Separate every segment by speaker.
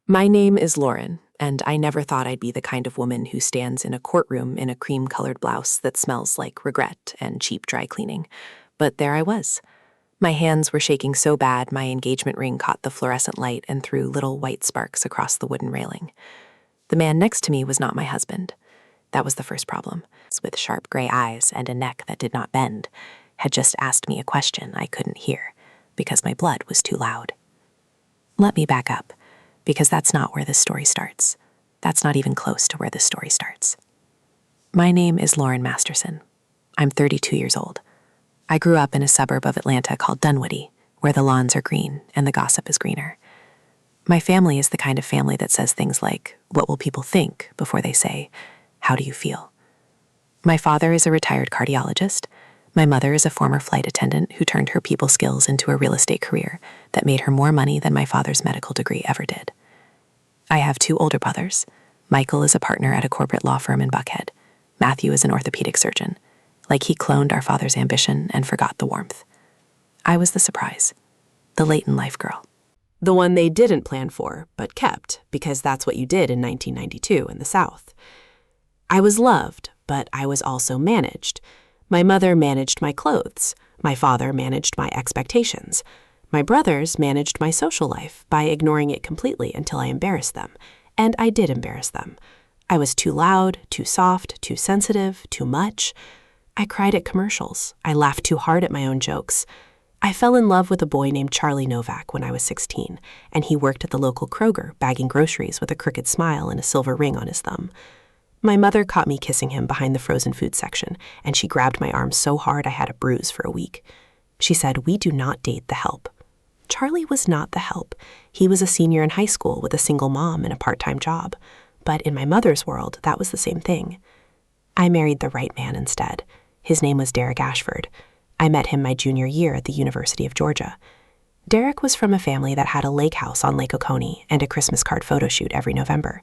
Speaker 1: My name is Lauren, and I never thought I'd be the kind of woman who stands in a courtroom in a cream-colored blouse that smells like regret and cheap dry cleaning. But there I was. My hands were shaking so bad my engagement ring caught the fluorescent light and threw little white sparks across the wooden railing. The man next to me was not my husband. That was the first problem. With sharp gray eyes and a neck that did not bend, had just asked me a question I couldn't hear because my blood was too loud. Let me back up, because that's not where this story starts. That's not even close to where this story starts. My name is Lauren Masterson. I'm 32 years old. I grew up in a suburb of Atlanta called Dunwoody, where the lawns are green and the gossip is greener. My family is the kind of family that says things like, "What will people think?" before they say, "How do you feel?" My father is a retired cardiologist. My mother is a former flight attendant who turned her people skills into a real estate career that made her more money than my father's medical degree ever did. I have two older brothers. Michael is a partner at a corporate law firm in Buckhead. Matthew is an orthopedic surgeon. Like he cloned our father's ambition and forgot the warmth. I was the surprise, the late-in-life girl. The one they didn't plan for, but kept, because that's what you did in 1992 in the South. I was loved, but I was also managed. My mother managed my clothes. My father managed my expectations. My brothers managed my social life by ignoring it completely until I embarrassed them. And I did embarrass them. I was too loud, too soft, too sensitive, too much. I cried at commercials. I laughed too hard at my own jokes. I fell in love with a boy named Charlie Novak when I was 16, and he worked at the local Kroger bagging groceries with a crooked smile and a silver ring on his thumb. My mother caught me kissing him behind the frozen food section, and she grabbed my arm so hard I had a bruise for a week. She said, "We do not date the help." Charlie was not the help. He was a senior in high school with a single mom and a part-time job. But in my mother's world, that was the same thing. I married the right man instead. His name was Derek Ashford. I met him my junior year at the University of Georgia. Derek was from a family that had a lake house on Lake Oconee and a Christmas card photo shoot every November.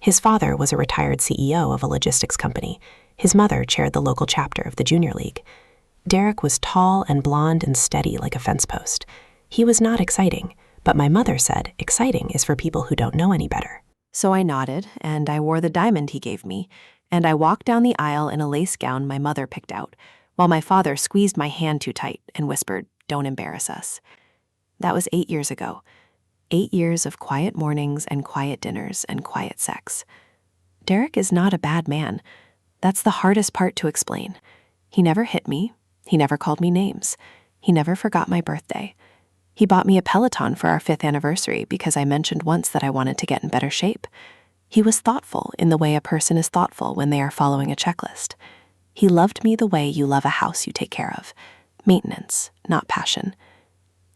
Speaker 1: His father was a retired CEO of a logistics company. His mother chaired the local chapter of the Junior League. Derek was tall and blonde and steady like a fence post. He was not exciting, but my mother said exciting is for people who don't know any better. So I nodded, and I wore the diamond he gave me, and I walked down the aisle in a lace gown my mother picked out, while my father squeezed my hand too tight and whispered, "Don't embarrass us." That was 8 years ago. 8 years of quiet mornings and quiet dinners and quiet sex. Derek is not a bad man. That's the hardest part to explain. He never hit me. He never called me names. He never forgot my birthday. He bought me a Peloton for our 5th anniversary because I mentioned once that I wanted to get in better shape. He was thoughtful in the way a person is thoughtful when they are following a checklist. He loved me the way you love a house you take care of. Maintenance, not passion.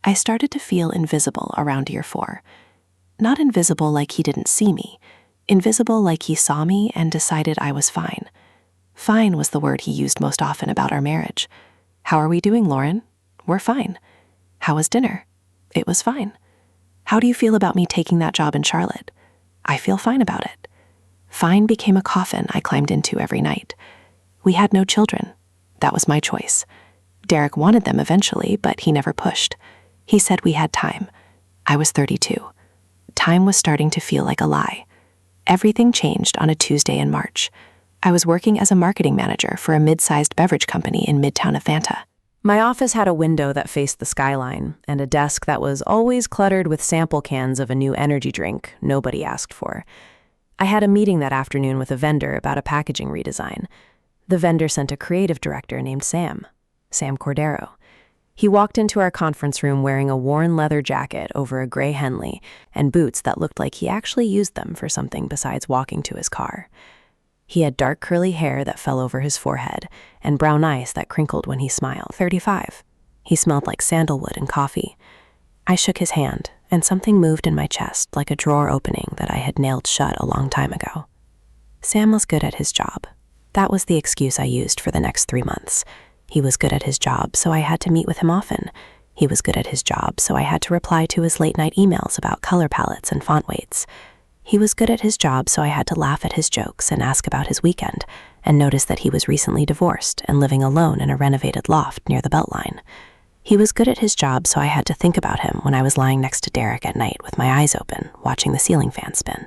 Speaker 1: I started to feel invisible around year 4. Not invisible like he didn't see me. Invisible like he saw me and decided I was fine. Fine was the word he used most often about our marriage. "How are we doing, Lauren?" "We're fine." "How was dinner?" "It was fine." "How do you feel about me taking that job in Charlotte?" "I feel fine about it." Fine became a coffin I climbed into every night. We had no children. That was my choice. Derek wanted them eventually, but he never pushed. He said we had time. I was 32. Time was starting to feel like a lie. Everything changed on a Tuesday in March. I was working as a marketing manager for a mid-sized beverage company in Midtown Atlanta. My office had a window that faced the skyline and a desk that was always cluttered with sample cans of a new energy drink nobody asked for. I had a meeting that afternoon with a vendor about a packaging redesign. The vendor sent a creative director named Sam Cordero. He walked into our conference room wearing a worn leather jacket over a gray Henley and boots that looked like he actually used them for something besides walking to his car. He had dark curly hair that fell over his forehead and brown eyes that crinkled when he smiled. 35. He smelled like sandalwood and coffee. I shook his hand, and something moved in my chest like a drawer opening that I had nailed shut a long time ago. Sam was good at his job. That was the excuse I used for the next 3 months. He was good at his job, so I had to meet with him often. He was good at his job, so I had to reply to his late-night emails about color palettes and font weights. He was good at his job, so I had to laugh at his jokes and ask about his weekend, and notice that he was recently divorced and living alone in a renovated loft near the Beltline. He was good at his job, so I had to think about him when I was lying next to Derek at night with my eyes open, watching the ceiling fan spin.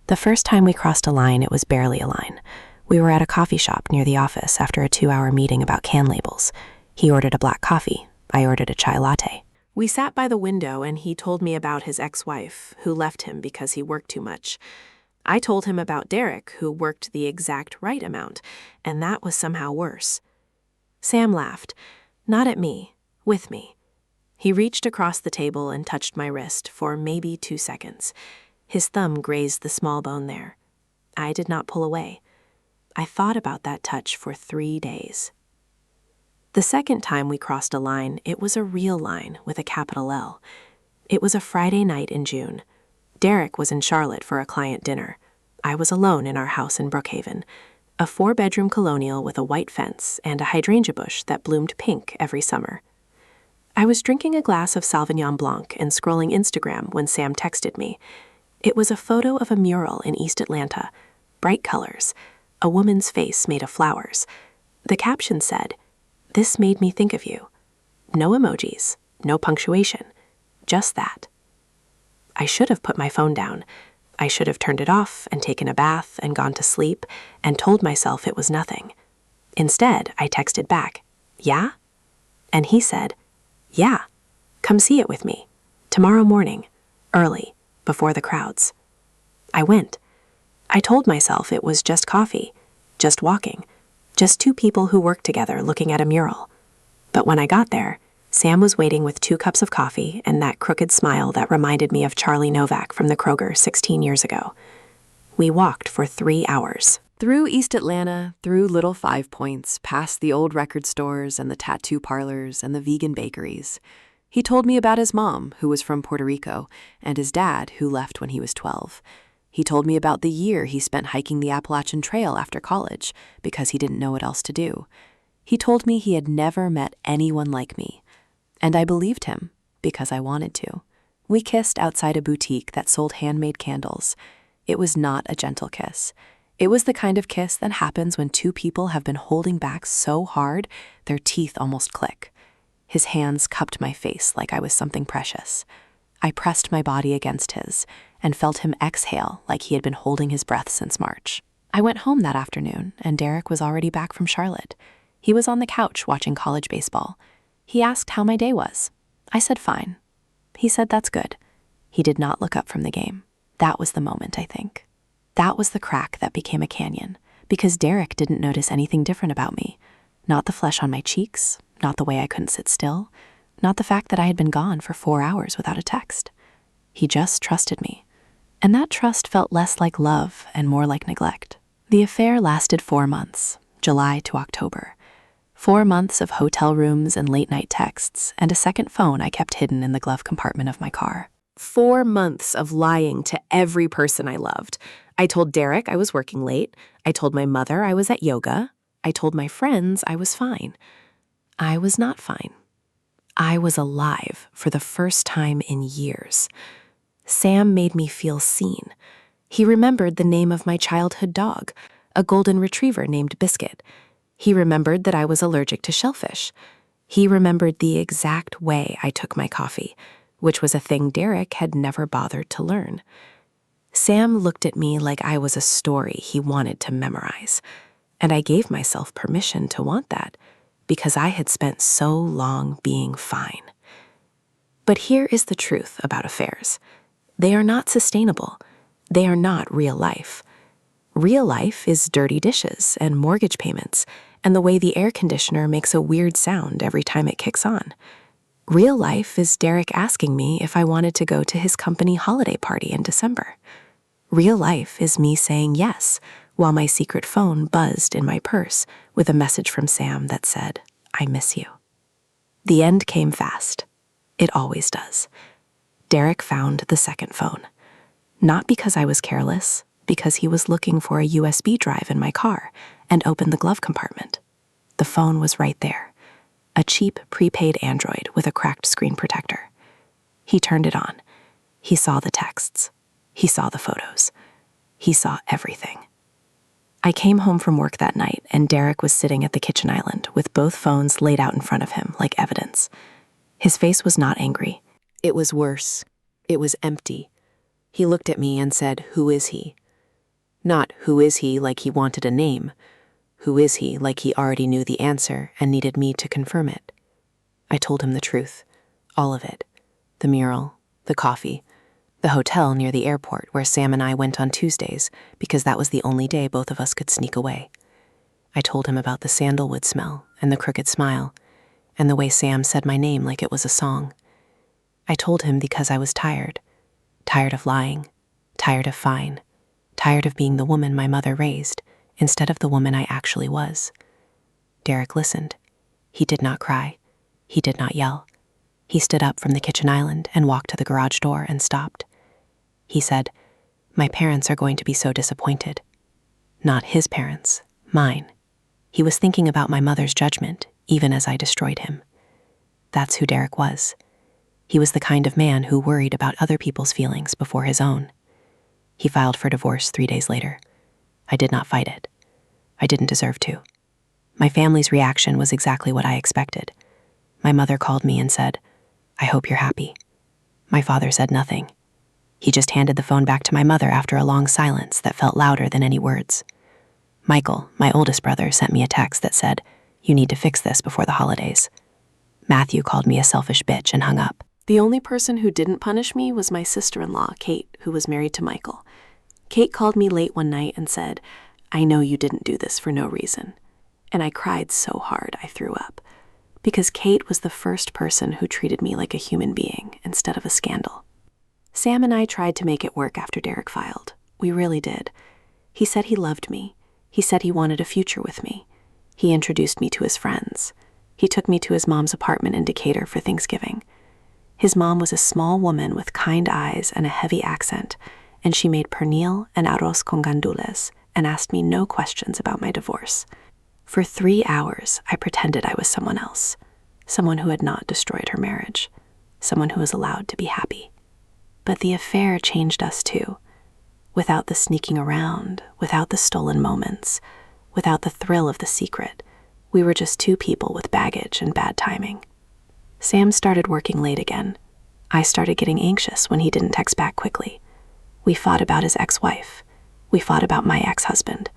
Speaker 1: The first time we crossed a line, it was barely a line. We were at a coffee shop near the office after a 2-hour meeting about can labels. He ordered a black coffee. I ordered a chai latte. We sat by the window and he told me about his ex-wife, who left him because he worked too much. I told him about Derek, who worked the exact right amount, and that was somehow worse. Sam laughed, not at me, with me. He reached across the table and touched my wrist for maybe 2 seconds. His thumb grazed the small bone there. I did not pull away. I thought about that touch for 3 days. The second time we crossed a line, it was a real line with a capital L. It was a Friday night in June. Derek was in Charlotte for a client dinner. I was alone in our house in Brookhaven, a 4-bedroom colonial with a white fence and a hydrangea bush that bloomed pink every summer. I was drinking a glass of Sauvignon Blanc and scrolling Instagram when Sam texted me. It was a photo of a mural in East Atlanta, bright colors, a woman's face made of flowers. The caption said, "This made me think of you." No emojis, no punctuation, just that. I should have put my phone down. I should have turned it off and taken a bath and gone to sleep and told myself it was nothing. Instead, I texted back, "Yeah?" And he said, "Yeah, come see it with me, tomorrow morning, early, before the crowds." I went. I told myself it was just coffee, just walking, just 2 people who worked together looking at a mural. But when I got there, Sam was waiting with 2 cups of coffee and that crooked smile that reminded me of Charlie Novak from the Kroger 16 years ago. We walked for 3 hours. Through East Atlanta, through Little 5 Points, past the old record stores and the tattoo parlors and the vegan bakeries. He told me about his mom, who was from Puerto Rico, and his dad, who left when he was 12. He told me about the year he spent hiking the Appalachian Trail after college because he didn't know what else to do. He told me he had never met anyone like me. And I believed him because I wanted to. We kissed outside a boutique that sold handmade candles. It was not a gentle kiss. It was the kind of kiss that happens when 2 people have been holding back so hard their teeth almost click. His hands cupped my face like I was something precious. I pressed my body against his and felt him exhale like he had been holding his breath since March. I went home that afternoon, and Derek was already back from Charlotte. He was on the couch watching college baseball. He asked how my day was. I said fine. He said that's good. He did not look up from the game. That was the moment, I think. That was the crack that became a canyon, because Derek didn't notice anything different about me. Not the flesh on my cheeks, not the way I couldn't sit still, not the fact that I had been gone for 4 hours without a text. He just trusted me. And that trust felt less like love and more like neglect. The affair lasted 4 months, July to October. 4 months of hotel rooms and late-night texts, and a second phone I kept hidden in the glove compartment of my car. 4 months of lying to every person I loved. I told Derek I was working late. I told my mother I was at yoga. I told my friends I was fine. I was not fine. I was alive for the first time in years. Sam made me feel seen. He remembered the name of my childhood dog, a golden retriever named Biscuit. He remembered that I was allergic to shellfish. He remembered the exact way I took my coffee, which was a thing Derek had never bothered to learn. Sam looked at me like I was a story he wanted to memorize, and I gave myself permission to want that because I had spent so long being fine. But here is the truth about affairs. They are not sustainable. They are not real life. Real life is dirty dishes and mortgage payments and the way the air conditioner makes a weird sound every time it kicks on. Real life is Derek asking me if I wanted to go to his company holiday party in December. Real life is me saying yes while my secret phone buzzed in my purse with a message from Sam that said, "I miss you." The end came fast. It always does. Derek found the second phone. Not because I was careless, because he was looking for a USB drive in my car and opened the glove compartment. The phone was right there, a cheap prepaid Android with a cracked screen protector. He turned it on. He saw the texts. He saw the photos. He saw everything. I came home from work that night, and Derek was sitting at the kitchen island with both phones laid out in front of him like evidence. His face was not angry. It was worse. It was empty. He looked at me and said, "Who is he?" Not who is he like he wanted a name. Who is he like he already knew the answer and needed me to confirm it. I told him the truth. All of it. The mural, the coffee, the hotel near the airport where Sam and I went on Tuesdays because that was the only day both of us could sneak away. I told him about the sandalwood smell and the crooked smile, and the way Sam said my name like it was a song. I told him because I was tired. Tired of lying. Tired of fine. Tired of being the woman my mother raised instead of the woman I actually was. Derek listened. He did not cry. He did not yell. He stood up from the kitchen island and walked to the garage door and stopped. He said, "My parents are going to be so disappointed." Not his parents, mine. He was thinking about my mother's judgment, even as I destroyed him. That's who Derek was. He was the kind of man who worried about other people's feelings before his own. He filed for divorce 3 days later. I did not fight it. I didn't deserve to. My family's reaction was exactly what I expected. My mother called me and said, "I hope you're happy." My father said nothing. He just handed the phone back to my mother after a long silence that felt louder than any words. Michael, my oldest brother, sent me a text that said, "You need to fix this before the holidays." Matthew called me a selfish bitch and hung up. The only person who didn't punish me was my sister-in-law, Kate, who was married to Michael. Kate called me late one night and said, "I know you didn't do this for no reason." And I cried so hard I threw up. Because Kate was the first person who treated me like a human being instead of a scandal. Sam and I tried to make it work after Derek filed. We really did. He said he loved me. He said he wanted a future with me. He introduced me to his friends. He took me to his mom's apartment in Decatur for Thanksgiving. His mom was a small woman with kind eyes and a heavy accent, and she made pernil and arroz con gandules and asked me no questions about my divorce. For 3 hours, I pretended I was someone else, someone who had not destroyed her marriage, someone who was allowed to be happy. But the affair changed us too. Without the sneaking around, without the stolen moments, without the thrill of the secret, we were just two people with baggage and bad timing. Sam started working late again. I started getting anxious when he didn't text back quickly. We fought about his ex-wife. We fought about my ex-husband.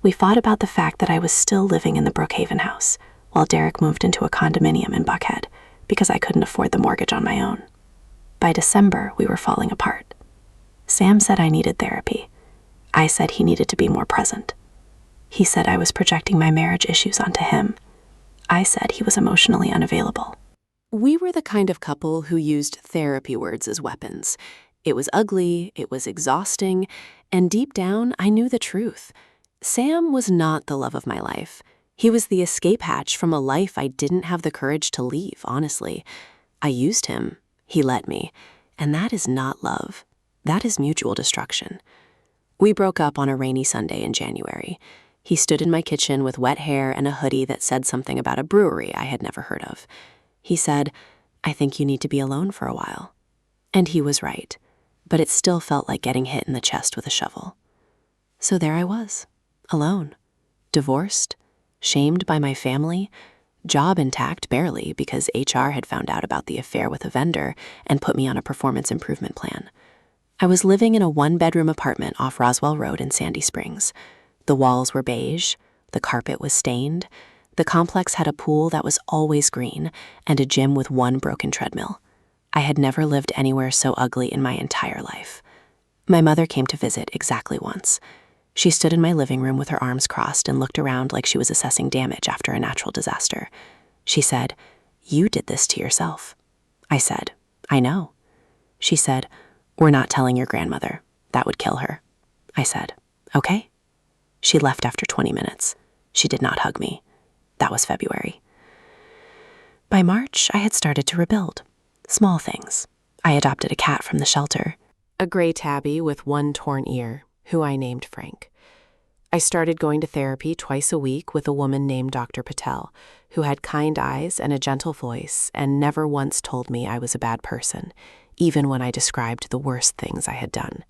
Speaker 1: We fought about the fact that I was still living in the Brookhaven house while Derek moved into a condominium in Buckhead because I couldn't afford the mortgage on my own. By December, we were falling apart. Sam said I needed therapy. I said he needed to be more present. He said I was projecting my marriage issues onto him. I said he was emotionally unavailable. We were the kind of couple who used therapy words as weapons. It was ugly, it was exhausting, and deep down, I knew the truth. Sam was not the love of my life. He was the escape hatch from a life I didn't have the courage to leave, honestly. I used him. He let me. And that is not love. That is mutual destruction. We broke up on a rainy Sunday in January. He stood in my kitchen with wet hair and a hoodie that said something about a brewery I had never heard of. He said, "I think you need to be alone for a while." And he was right, but it still felt like getting hit in the chest with a shovel. So there I was, alone, divorced, shamed by my family, job intact barely because HR had found out about the affair with a vendor and put me on a performance improvement plan. I was living in a 1-bedroom apartment off Roswell Road in Sandy Springs. The walls were beige, the carpet was stained, the complex had a pool that was always green, and a gym with 1 broken treadmill. I had never lived anywhere so ugly in my entire life. My mother came to visit exactly once. She stood in my living room with her arms crossed and looked around like she was assessing damage after a natural disaster. She said, "You did this to yourself." I said, "I know." She said, "We're not telling your grandmother. That would kill her." I said, "Okay." She left after 20 minutes. She did not hug me. That was February. By March, I had started to rebuild. Small things. I adopted a cat from the shelter, a gray tabby with 1 torn ear, who I named Frank. I started going to therapy twice a week with a woman named Dr. Patel, who had kind eyes and a gentle voice and never once told me I was a bad person, even when I described the worst things I had done.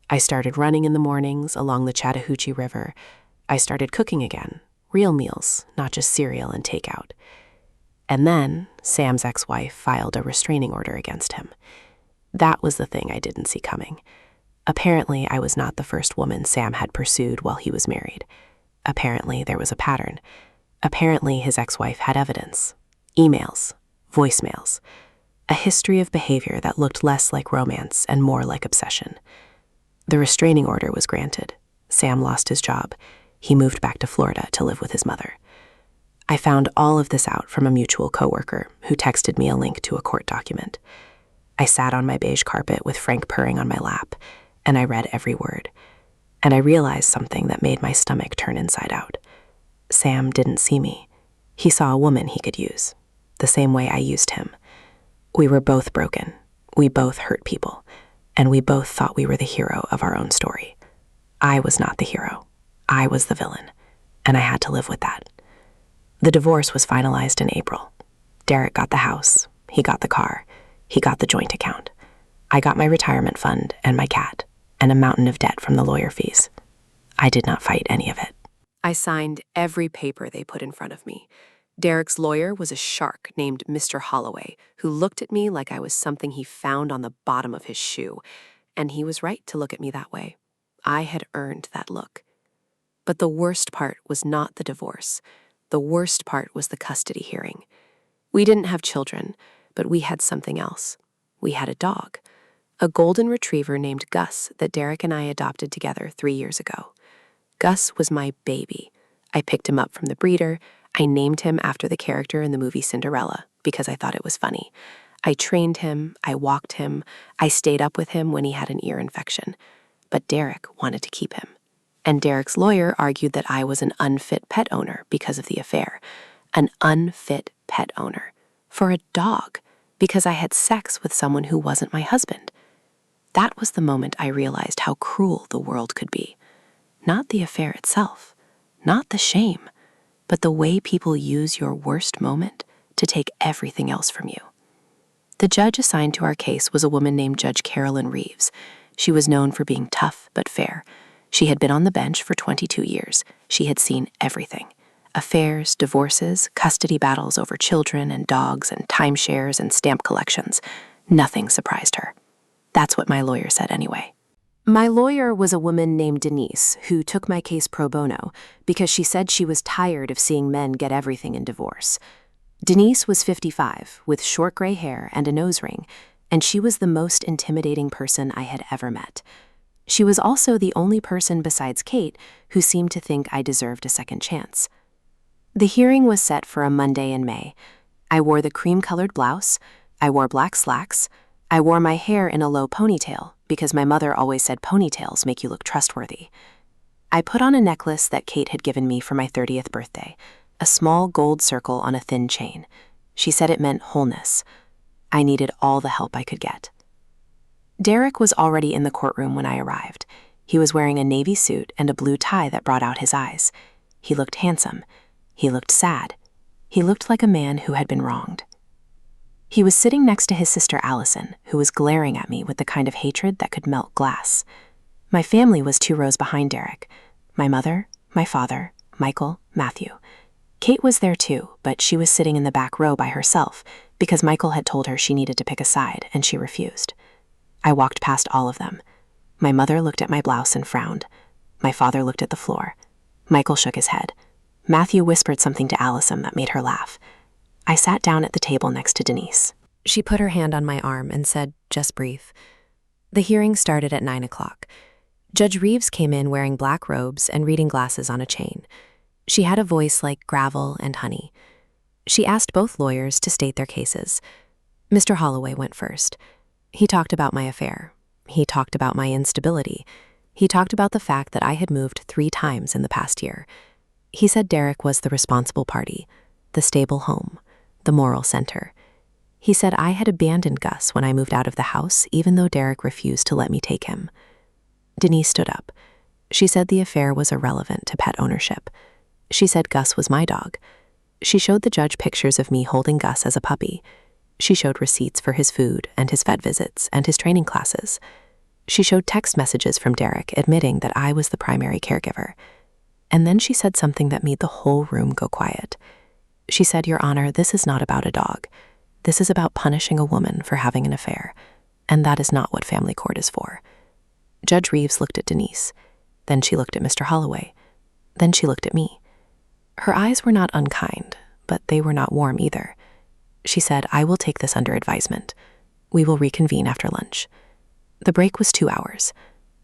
Speaker 1: I started running in the mornings along the Chattahoochee River. I started cooking again, real meals, not just cereal and takeout. And then Sam's ex-wife filed a restraining order against him. That was the thing I didn't see coming. Apparently, I was not the first woman Sam had pursued while he was married. Apparently, there was a pattern. Apparently, his ex-wife had evidence. Emails, voicemails, a history of behavior that looked less like romance and more like obsession. The restraining order was granted. Sam lost his job. He moved back to Florida to live with his mother. I found all of this out from a mutual coworker who texted me a link to a court document. I sat on my beige carpet with Frank purring on my lap, and I read every word. And I realized something that made my stomach turn inside out. Sam didn't see me. He saw a woman he could use, the same way I used him. We were both broken. We both hurt people. And we both thought we were the hero of our own story. I was not the hero. I was the villain. And I had to live with that. The divorce was finalized in April. Derek got the house. He got the car. He got the joint account. I got my retirement fund and my cat, and a mountain of debt from the lawyer fees. I did not fight any of it. I signed every paper they put in front of me. Derek's lawyer was a shark named Mr. Holloway, who looked at me like I was something he found on the bottom of his shoe. And he was right to look at me that way. I had earned that look. But the worst part was not the divorce. The worst part was the custody hearing. We didn't have children, but we had something else. We had a dog, a golden retriever named Gus that Derek and I adopted together 3 years ago. Gus was my baby. I picked him up from the breeder. I named him after the character in the movie Cinderella because I thought it was funny. I trained him. I walked him. I stayed up with him when he had an ear infection. But Derek wanted to keep him. And Derek's lawyer argued that I was an unfit pet owner because of the affair. An unfit pet owner. For a dog. Because I had sex with someone who wasn't my husband. That was the moment I realized how cruel the world could be. Not the affair itself, not the shame, but the way people use your worst moment to take everything else from you. The judge assigned to our case was a woman named Judge Carolyn Reeves. She was known for being tough but fair. She had been on the bench for 22 years. She had seen everything. Affairs, divorces, custody battles over children and dogs and timeshares and stamp collections. Nothing surprised her. That's what my lawyer said anyway. My lawyer was a woman named Denise who took my case pro bono because she said she was tired of seeing men get everything in divorce. Denise was 55 with short gray hair and a nose ring, and she was the most intimidating person I had ever met. She was also the only person besides Kate who seemed to think I deserved a second chance. The hearing was set for a Monday in May. I wore the cream-colored blouse. I wore black slacks. I wore my hair in a low ponytail because my mother always said ponytails make you look trustworthy. I put on a necklace that Kate had given me for my 30th birthday, a small gold circle on a thin chain. She said it meant wholeness. I needed all the help I could get. Derek was already in the courtroom when I arrived. He was wearing a navy suit and a blue tie that brought out his eyes. He looked handsome. He looked sad. He looked like a man who had been wronged. He was sitting next to his sister Allison, who was glaring at me with the kind of hatred that could melt glass. My family was 2 rows behind Derek. My mother, my father, Michael, Matthew. Kate was there too, but she was sitting in the back row by herself because Michael had told her she needed to pick a side, and she refused. I walked past all of them. My mother looked at my blouse and frowned. My father looked at the floor. Michael shook his head. Matthew whispered something to Allison that made her laugh. I sat down at the table next to Denise. She put her hand on my arm and said, "Just breathe." The hearing started at 9 o'clock. Judge Reeves came in wearing black robes and reading glasses on a chain. She had a voice like gravel and honey. She asked both lawyers to state their cases. Mr. Holloway went first. He talked about my affair. He talked about my instability. He talked about the fact that I had moved 3 times in the past year. He said Derek was the responsible party, the stable home, the moral center. He said I had abandoned Gus when I moved out of the house, even though Derek refused to let me take him. Denise stood up. She said the affair was irrelevant to pet ownership. She said Gus was my dog. She showed the judge pictures of me holding Gus as a puppy. She showed receipts for his food and his vet visits and his training classes. She showed text messages from Derek admitting that I was the primary caregiver. And then she said something that made the whole room go quiet. She said, "Your Honor, this is not about a dog. This is about punishing a woman for having an affair, and that is not what family court is for." Judge Reeves looked at Denise. Then she looked at Mr. Holloway. Then she looked at me. Her eyes were not unkind, but they were not warm either. She said, "I will take this under advisement. We will reconvene after lunch." The break was 2 hours.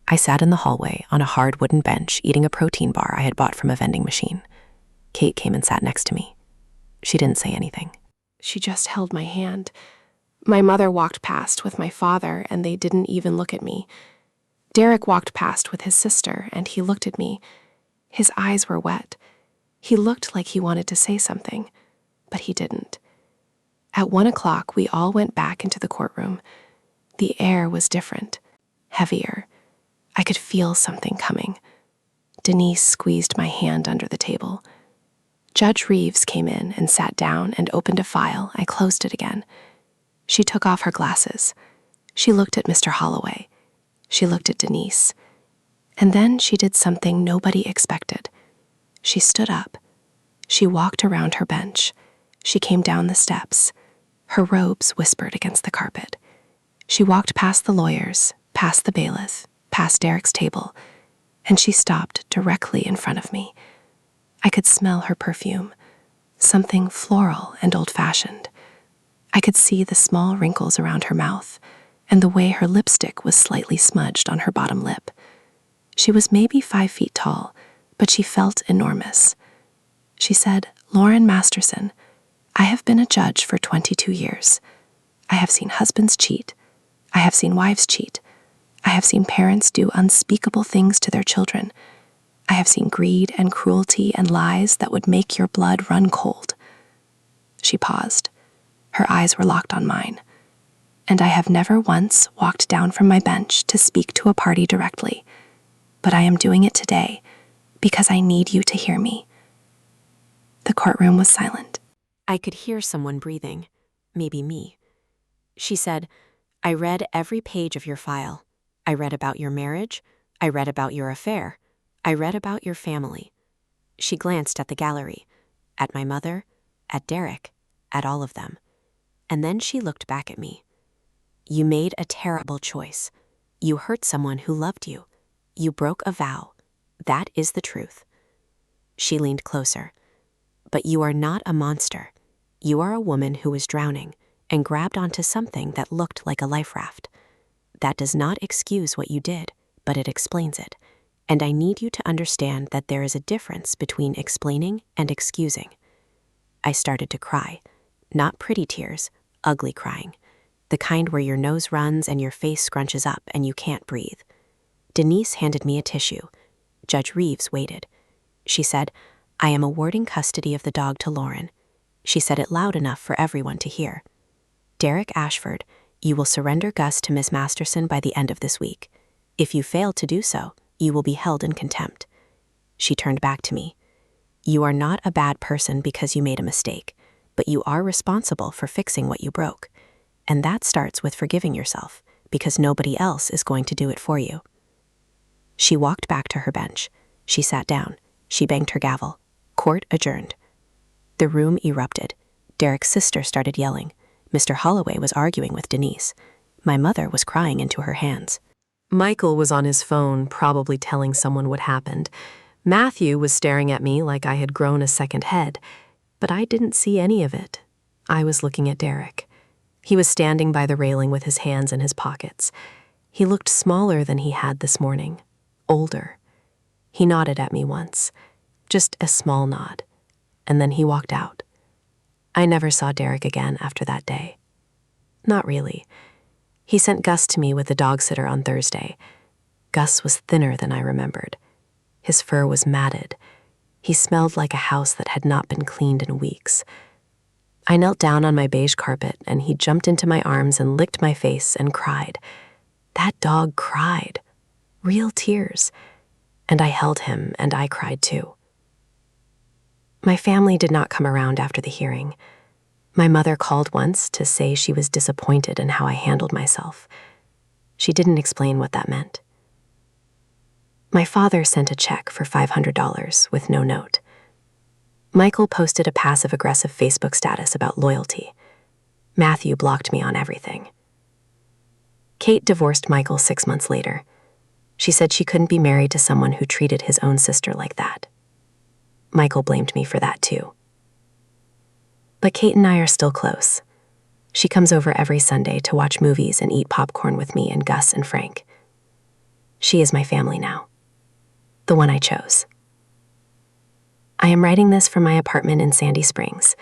Speaker 1: I sat in the hallway on a hard wooden bench eating a protein bar I had bought from a vending machine. Kate came and sat next to me. She didn't say anything. She just held my hand. My mother walked past with my father, and they didn't even look at me. Derek walked past with his sister, and he looked at me. His eyes were wet. He looked like he wanted to say something, but he didn't. At 1 o'clock, we all went back into the courtroom. The air was different, heavier. I could feel something coming. Denise squeezed my hand under the table. Judge Reeves came in and sat down and opened a file. I closed it again. She took off her glasses. She looked at Mr. Holloway. She looked at Denise. And then she did something nobody expected. She stood up. She walked around her bench. She came down the steps. Her robes whispered against the carpet. She walked past the lawyers, past the bailiff, past Derek's table, and she stopped directly in front of me. I could smell her perfume, something floral and old-fashioned. I could see the small wrinkles around her mouth and the way her lipstick was slightly smudged on her bottom lip. She was maybe 5 feet tall, but she felt enormous. She said, "Lauren Masterson, I have been a judge for 22 years. I have seen husbands cheat. I have seen wives cheat. I have seen parents do unspeakable things to their children. I have seen greed and cruelty and lies that would make your blood run cold." She paused. Her eyes were locked on mine. "And I have never once walked down from my bench to speak to a party directly, but I am doing it today because I need you to hear me." The courtroom was silent. I could hear someone breathing, maybe me. She said, "I read every page of your file. I read about your marriage. I read about your affair. I read about your family." She glanced at the gallery, at my mother, at Derek, at all of them. And then she looked back at me. "You made a terrible choice. You hurt someone who loved you. You broke a vow. That is the truth." She leaned closer. "But you are not a monster. You are a woman who was drowning and grabbed onto something that looked like a life raft. That does not excuse what you did, but it explains it. And I need you to understand that there is a difference between explaining and excusing." I started to cry. Not pretty tears, ugly crying. The kind where your nose runs and your face scrunches up and you can't breathe. Denise handed me a tissue. Judge Reeves waited. She said, "I am awarding custody of the dog to Lauren." She said it loud enough for everyone to hear. "Derek Ashford, you will surrender Gus to Miss Masterson by the end of this week. If you fail to do so, you will be held in contempt." She turned back to me. "You are not a bad person because you made a mistake, but you are responsible for fixing what you broke. And that starts with forgiving yourself, because nobody else is going to do it for you." She walked back to her bench. She sat down. She banged her gavel. Court adjourned. The room erupted. Derek's sister started yelling. Mr. Holloway was arguing with Denise. My mother was crying into her hands. Michael was on his phone, probably telling someone what happened. Matthew was staring at me like I had grown a second head, but I didn't see any of it. I was looking at Derek. He was standing by the railing with his hands in his pockets. He looked smaller than he had this morning, older. He nodded at me once, just a small nod, and then he walked out. I never saw Derek again after that day. Not really. He sent Gus to me with the dog sitter on Thursday. Gus was thinner than I remembered. His fur was matted. He smelled like a house that had not been cleaned in weeks. I knelt down on my beige carpet, and he jumped into my arms and licked my face and cried. That dog cried. Real tears. And I held him, and I cried too. My family did not come around after the hearing. My mother called once to say she was disappointed in how I handled myself. She didn't explain what that meant. My father sent a check for $500 with no note. Michael posted a passive-aggressive Facebook status about loyalty. Matthew blocked me on everything. Kate divorced Michael 6 months later. She said she couldn't be married to someone who treated his own sister like that. Michael blamed me for that too. But Kate and I are still close. She comes over every Sunday to watch movies and eat popcorn with me and Gus and Frank. She is my family now. The one I chose. I am writing this from my apartment in Sandy Springs.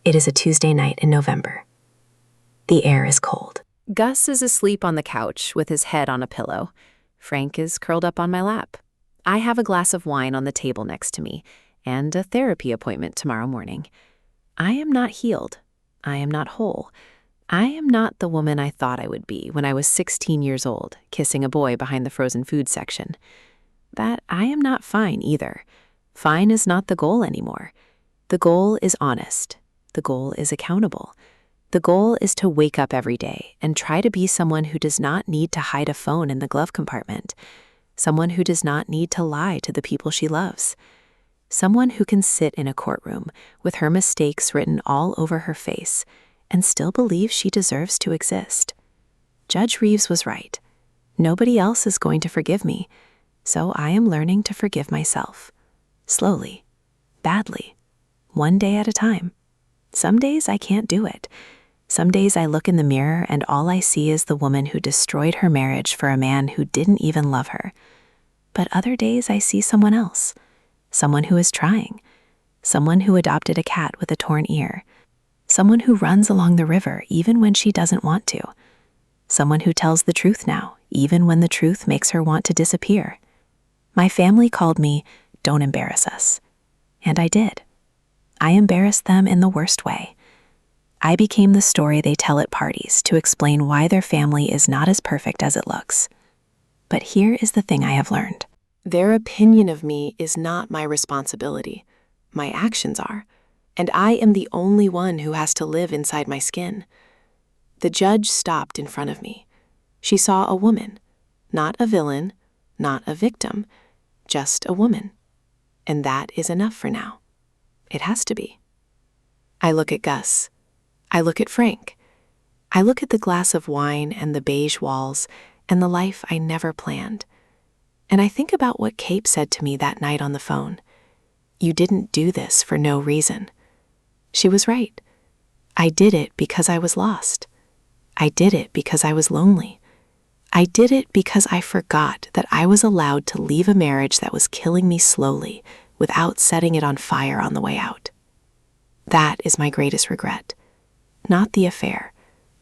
Speaker 1: It is a Tuesday night in November. The air is cold.
Speaker 2: Gus is asleep on the couch with his head on a pillow. Frank is curled up on my lap. I have a glass of wine on the table next to me and a therapy appointment tomorrow morning. I am not healed. I am not whole. I am not the woman I thought I would be when I was 16 years old, kissing a boy behind the frozen food section. That I am not fine either. Fine is not the goal anymore. The goal is honest. The goal is accountable. The goal is to wake up every day and try to be someone who does not need to hide a phone in the glove compartment. Someone who does not need to lie to the people she loves. Someone who can sit in a courtroom with her mistakes written all over her face and still believe she deserves to exist. Judge Reeves was right. Nobody else is going to forgive me, so I am learning to forgive myself. Slowly, badly, one day at a time. Some days I can't do it. Some days I look in the mirror and all I see is the woman who destroyed her marriage for a man who didn't even love her. But other days I see someone else, someone who is trying, someone who adopted a cat with a torn ear, someone who runs along the river even when she doesn't want to, someone who tells the truth now, even when the truth makes her want to disappear. My family called me, "Don't embarrass us." And I did. I embarrassed them in the worst way. I became the story they tell at parties to explain why their family is not as perfect as it looks. But here is the thing I have learned. Their opinion of me is not my responsibility. My actions are. And I am the only one who has to live inside my skin. The judge stopped in front of me. She saw a woman, not a villain, not a victim, just a woman. And that is enough for now. It has to be. I look at Gus. I look at Frank. I look at the glass of wine and the beige walls and the life I never planned. And I think about what Kate said to me that night on the phone. You didn't do this for no reason. She was right. I did it because I was lost. I did it because I was lonely. I did it because I forgot that I was allowed to leave a marriage that was killing me slowly without setting it on fire on the way out. That is my greatest regret. Not the affair,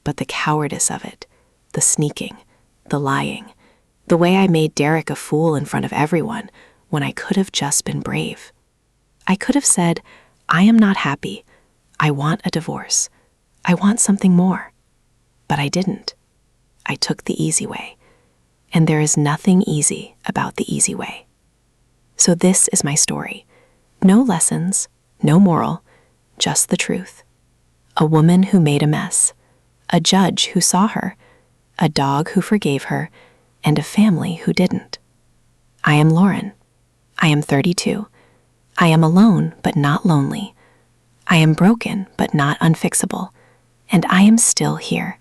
Speaker 2: but the cowardice of it, the sneaking, the lying, the way I made Derek a fool in front of everyone when I could have just been brave. I could have said, I am not happy. I want a divorce. I want something more. But I didn't. I took the easy way. And there is nothing easy about the easy way. So this is my story. No lessons, no moral, just the truth. A woman who made a mess, a judge who saw her, a dog who forgave her, and a family who didn't. I am Lauren. I am 32. I am alone but not lonely. I am broken but not unfixable. And I am still here.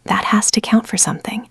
Speaker 2: That has to count for something.